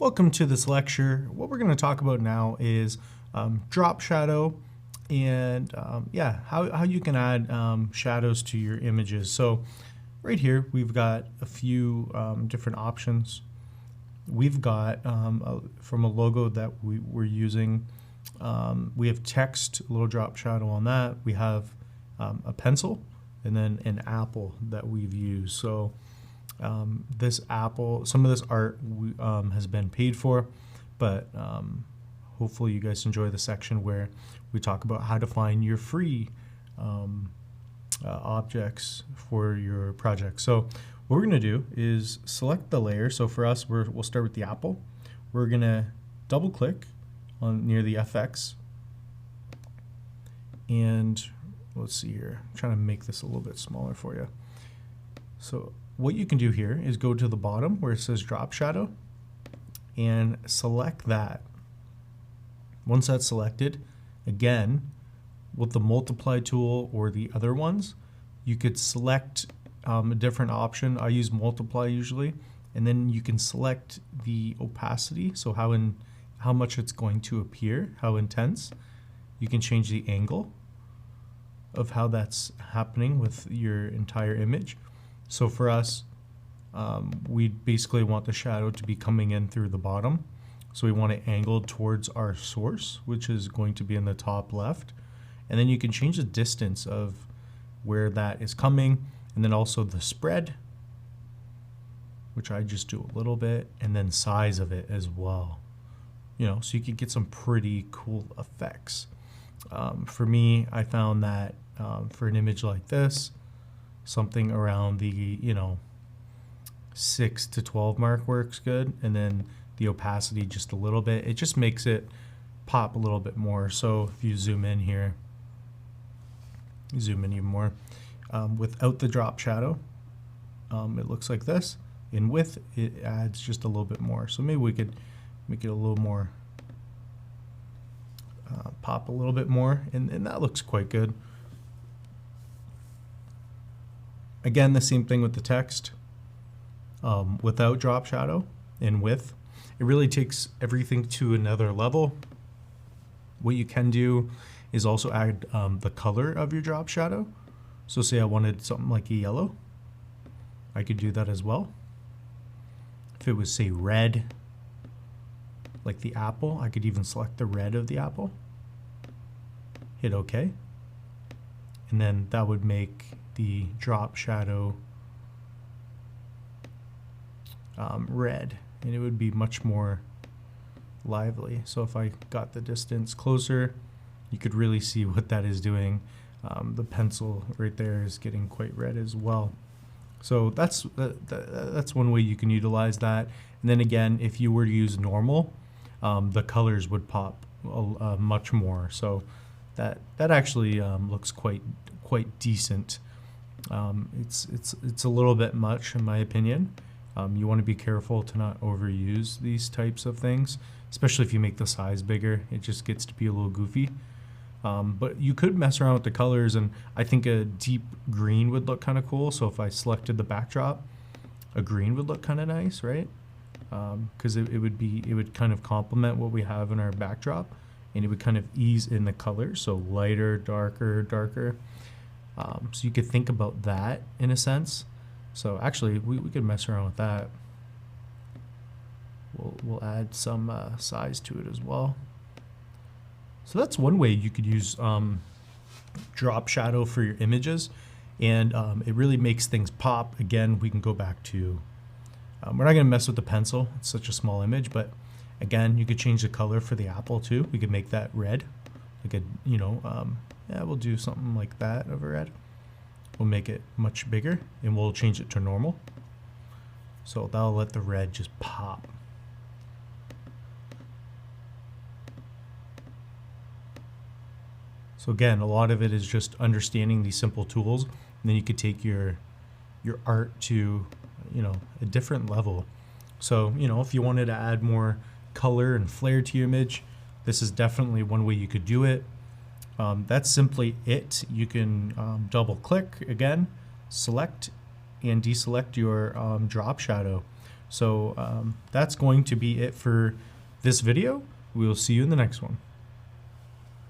Welcome to this lecture. What we're going to talk about now is drop shadow and how you can add shadows to your images. So right here we've got a few different options. We've got from a logo that we're using, we have text, a little drop shadow on that. We have a pencil and then an apple that we've used. So this apple, some of this art has been paid for, but hopefully you guys enjoy the section where we talk about how to find your free objects for your project. So what we're going to do is select the layer. So for us, we'll start with the apple. We're going to double click on near the FX, and let's see here. I'm trying to make this a little bit smaller for you. So what you can do here is go to the bottom where it says drop shadow and select that. Once that's selected, again, with the multiply tool or the other ones, you could select a different option. I use multiply usually, and then you can select the opacity, so how much it's going to appear, how intense. You can change the angle of how that's happening with your entire image. So for us, we basically want the shadow to be coming in through the bottom. So we want it angled towards our source, which is going to be in the top left. And then you can change the distance of where that is coming, and then also the spread, which I just do a little bit, and then size of it as well. You know, so you can get some pretty cool effects. For me, I found that for an image like this, something around the 6 to 12 mark works good, and then the opacity just a little bit. It just makes it pop a little bit more. So if you zoom in here, zoom in even more, without the drop shadow, it looks like this. In width, it adds just a little bit more. So maybe we could make it a little more, pop a little bit more, and that looks quite good. Again, the same thing with the text. Without drop shadow and width, it really takes everything to another level. What you can do is also add the color of your drop shadow. So say I wanted something like a yellow, I could do that as well. If it was, say, red, like the apple, I could even select the red of the apple, hit OK, and then that would make the drop shadow red, and it would be much more lively. So if I got the distance closer, you could really see what that is doing. The pencil right there is getting quite red as well. So that's one way you can utilize that. And then again, if you were to use normal, the colors would pop much more. So that actually looks quite decent. It's a little bit much in my opinion. You want to be careful to not overuse these types of things, especially if you make the size bigger. It just gets to be a little goofy. But you could mess around with the colors, and I think a deep green would look kind of cool. So if I selected the backdrop, a green would look kind of nice, right? Because it would kind of complement what we have in our backdrop, and it would kind of ease in the colors, so lighter, darker, darker. So you could think about that in a sense. So actually, we could mess around with that. We'll add some size to it as well. So that's one way you could use drop shadow for your images, and it really makes things pop. Again, we can go back to, we're not going to mess with the pencil. It's such a small image, but again, you could change the color for the apple too. We could make that red. We could, we'll do something like that of a red. We'll make it much bigger, and we'll change it to normal. So that'll let the red just pop. So again, a lot of it is just understanding these simple tools, and then you could take your art to, a different level. So, if you wanted to add more color and flair to your image, this is definitely one way you could do it. That's simply it. You can double click again, select and deselect your drop shadow. So that's going to be it for this video. We will see you in the next one.